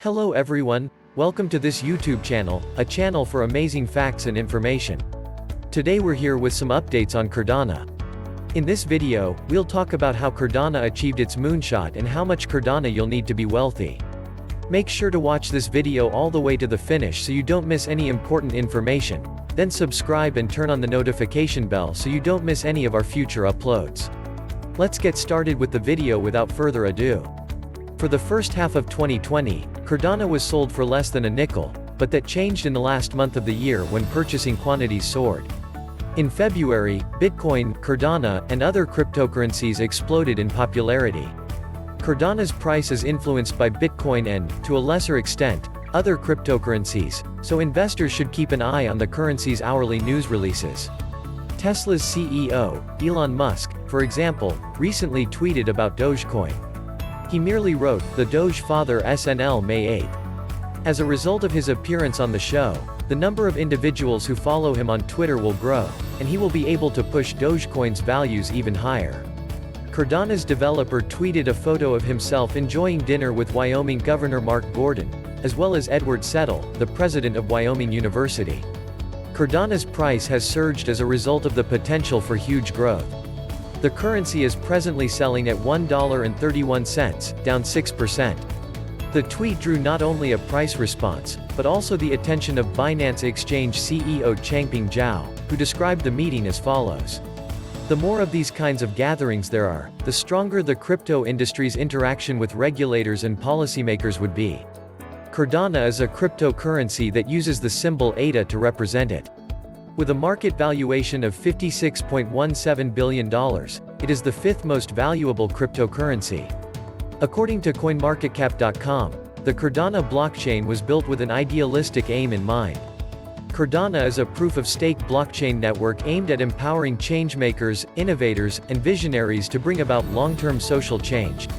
Hello everyone, welcome to this YouTube channel, a channel for amazing facts and information. Today we're here with some updates on Cardano. In this video, we'll talk about how Cardano achieved its moonshot and how much Cardano you'll need to be wealthy. Make sure to watch this video all the way to the finish so you don't miss any important information, then subscribe and turn on the notification bell so you don't miss any of our future uploads. Let's get started with the video without further ado. For the first half of 2020, Cardano was sold for less than a nickel, but that changed in the last month of the year when purchasing quantities soared. In February, Bitcoin, Cardano, and other cryptocurrencies exploded in popularity. Cardano's price is influenced by Bitcoin and, to a lesser extent, other cryptocurrencies, so investors should keep an eye on the currency's hourly news releases. Tesla's CEO, Elon Musk, for example, recently tweeted about Dogecoin. He merely wrote, "The Doge Father SNL May 8. As a result of his appearance on the show, the number of individuals who follow him on Twitter will grow, and he will be able to push Dogecoin's values even higher. Cardano's developer tweeted a photo of himself enjoying dinner with Wyoming Governor Mark Gordon, as well as Edward Settle, the president of Wyoming University. Cardano's price has surged as a result of the potential for huge growth. The currency is presently selling at $1.31, down 6%. The tweet drew not only a price response, but also the attention of Binance Exchange CEO Changpeng Zhao, who described the meeting as follows. "The more of these kinds of gatherings there are, the stronger the crypto industry's interaction with regulators and policymakers would be. Cardano is a cryptocurrency that uses the symbol ADA to represent it. With a market valuation of $56.17 billion, it is the fifth most valuable cryptocurrency. According to CoinMarketCap.com, the Cardano blockchain was built with an idealistic aim in mind. Cardano is a proof-of-stake blockchain network aimed at empowering changemakers, innovators, and visionaries to bring about long-term social change.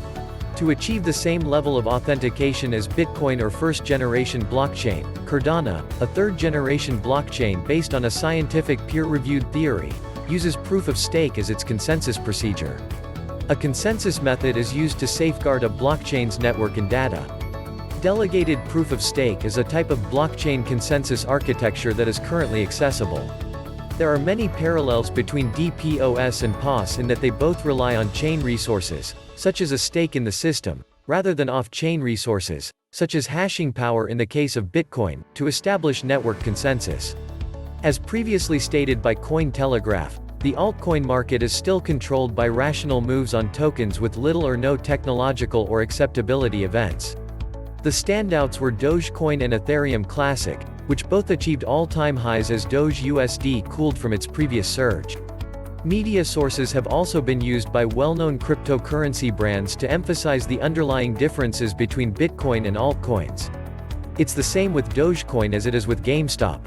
To achieve the same level of authentication as Bitcoin or first-generation blockchain, Cardano, a third-generation blockchain based on a scientific peer-reviewed theory, uses proof-of-stake as its consensus procedure. A consensus method is used to safeguard a blockchain's network and data. Delegated proof-of-stake is a type of blockchain consensus architecture that is currently accessible. There are many parallels between DPoS and PoS in that they both rely on chain resources, such as a stake in the system, rather than off-chain resources, such as hashing power in the case of Bitcoin, to establish network consensus. As previously stated by Cointelegraph, the altcoin market is still controlled by rational moves on tokens with little or no technological or acceptability events. The standouts were Dogecoin and Ethereum Classic, which both achieved all-time highs as Doge USD cooled from its previous surge. Media sources have also been used by well-known cryptocurrency brands to emphasize the underlying differences between Bitcoin and altcoins. It's the same with Dogecoin as it is with GameStop.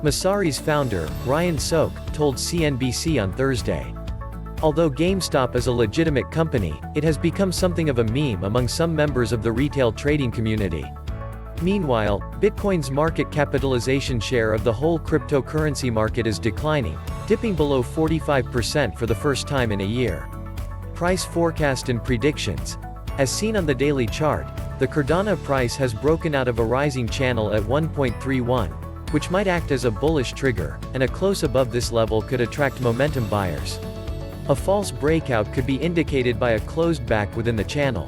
Masari's founder, Ryan Soak, told CNBC on Thursday. Although GameStop is a legitimate company, it has become something of a meme among some members of the retail trading community. Meanwhile, Bitcoin's market capitalization share of the whole cryptocurrency market is declining, dipping below 45% for the first time in a year. Price forecast and predictions. As seen on the daily chart, the Cardano price has broken out of a rising channel at 1.31, which might act as a bullish trigger, and a close above this level could attract momentum buyers. A false breakout could be indicated by a closed back within the channel.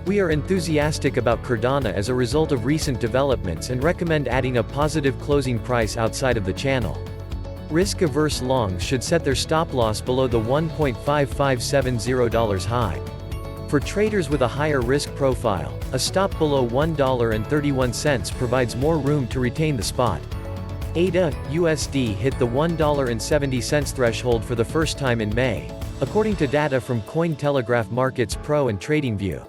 We are enthusiastic about Cardano as a result of recent developments and recommend adding a positive closing price outside of the channel. Risk-averse longs should set their stop-loss below the $1.5570 high. For traders with a higher risk profile, a stop below $1.31 provides more room to retain the spot. ADA USD hit the $1.70 threshold for the first time in May, according to data from Cointelegraph Markets Pro and TradingView.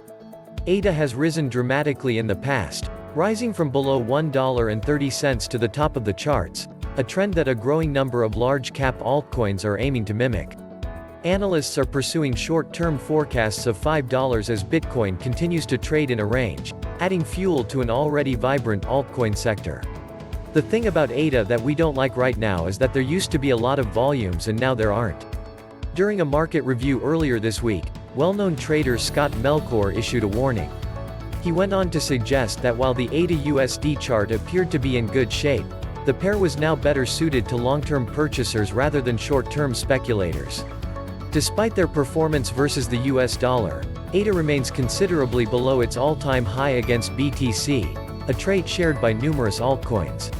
ADA has risen dramatically in the past, rising from below $1.30 to the top of the charts, a trend that a growing number of large-cap altcoins are aiming to mimic. Analysts are pursuing short-term forecasts of $5 as Bitcoin continues to trade in a range, adding fuel to an already vibrant altcoin sector. The thing about ADA that we don't like right now is that there used to be a lot of volumes and now there aren't. During a market review earlier this week, well-known trader Scott Melchor issued a warning. He went on to suggest that while the ADA-USD chart appeared to be in good shape, the pair was now better suited to long-term purchasers rather than short-term speculators. Despite their performance versus the US dollar, ADA remains considerably below its all-time high against BTC, a trait shared by numerous altcoins.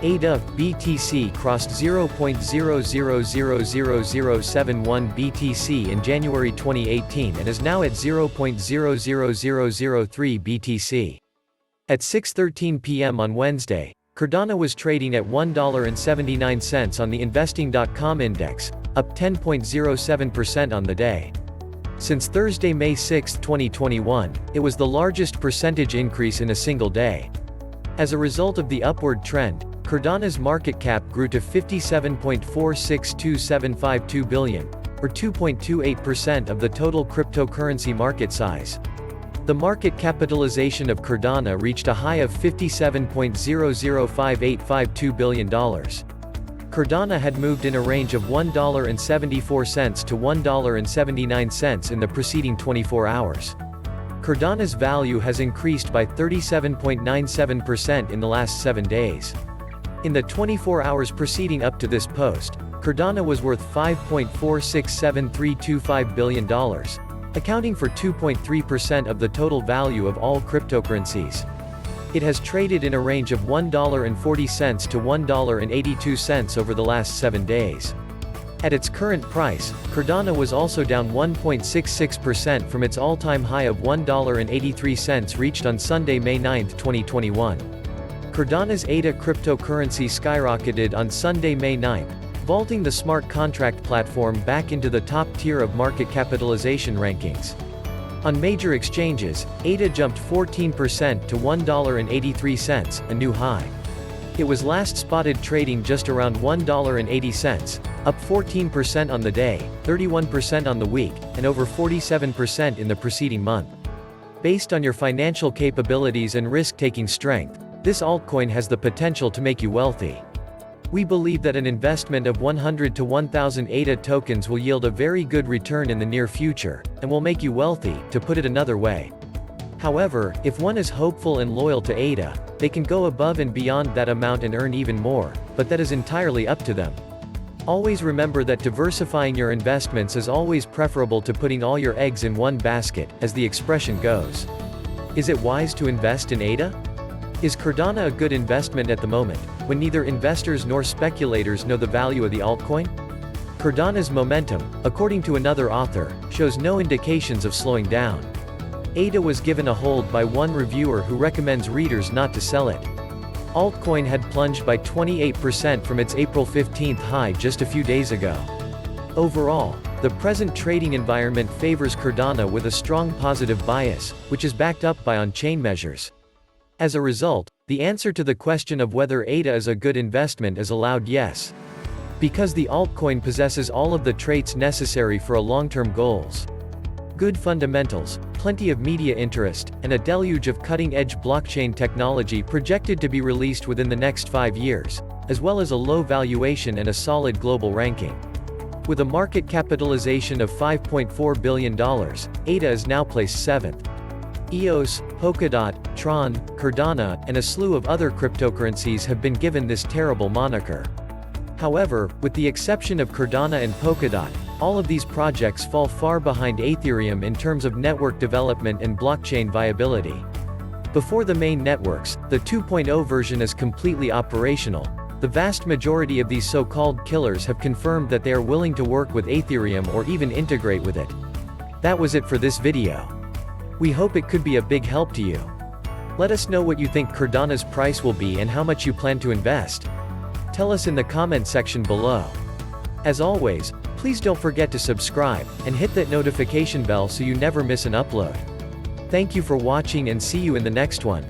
ADA BTC crossed 0.000071 BTC in January 2018 and is now at 0.00003 BTC. At 6:13 p.m. on Wednesday, Cardano was trading at $1.79 on the investing.com index, up 10.07% on the day. Since Thursday, May 6, 2021, it was the largest percentage increase in a single day. As a result of the upward trend, Cardano's market cap grew to $57.462752 billion, or 2.28% of the total cryptocurrency market size. The market capitalization of Cardano reached a high of $57.005852 billion. Cardano had moved in a range of $1.74 to $1.79 in the preceding 24 hours. Cardano's value has increased by 37.97% in the last 7 days. In the 24 hours preceding up to this post, Cardano was worth $5.467325 billion, accounting for 2.3% of the total value of all cryptocurrencies. It has traded in a range of $1.40 to $1.82 over the last 7 days. At its current price, Cardano was also down 1.66% from its all-time high of $1.83 reached on Sunday, May 9, 2021. Cardano's ADA cryptocurrency skyrocketed on Sunday, May 9, vaulting the smart contract platform back into the top tier of market capitalization rankings. On major exchanges, ADA jumped 14% to $1.83, a new high. It was last spotted trading just around $1.80, up 14% on the day, 31% on the week, and over 47% in the preceding month. Based on your financial capabilities and risk-taking strength, this altcoin has the potential to make you wealthy. We believe that an investment of 100 to 1,000 ADA tokens will yield a very good return in the near future, and will make you wealthy, to put it another way. However, if one is hopeful and loyal to ADA, they can go above and beyond that amount and earn even more, but that is entirely up to them. Always remember that diversifying your investments is always preferable to putting all your eggs in one basket, as the expression goes. Is it wise to invest in ADA? Is Cardano a good investment at the moment, when neither investors nor speculators know the value of the altcoin? Cardano's momentum, according to another author, shows no indications of slowing down. ADA was given a hold by one reviewer who recommends readers not to sell it. Altcoin had plunged by 28% from its April 15 high just a few days ago. Overall, the present trading environment favors Cardano with a strong positive bias, which is backed up by on-chain measures. As a result, the answer to the question of whether ADA is a good investment is a loud yes. Because the altcoin possesses all of the traits necessary for a long-term goals. Good fundamentals, plenty of media interest, and a deluge of cutting-edge blockchain technology projected to be released within the next 5 years, as well as a low valuation and a solid global ranking. With a market capitalization of $5.4 billion, ADA is now placed 7th. EOS, Polkadot, Tron, Cardano, and a slew of other cryptocurrencies have been given this terrible moniker. However, with the exception of Cardano and Polkadot, all of these projects fall far behind Ethereum in terms of network development and blockchain viability. Before the main networks, the 2.0 version is completely operational. The vast majority of these so-called killers have confirmed that they are willing to work with Ethereum or even integrate with it. That was it for this video. We hope it could be a big help to you. Let us know what you think Cardano's price will be and how much you plan to invest. Tell us in the comment section below. As always, please don't forget to subscribe, and hit that notification bell so you never miss an upload. Thank you for watching and see you in the next one.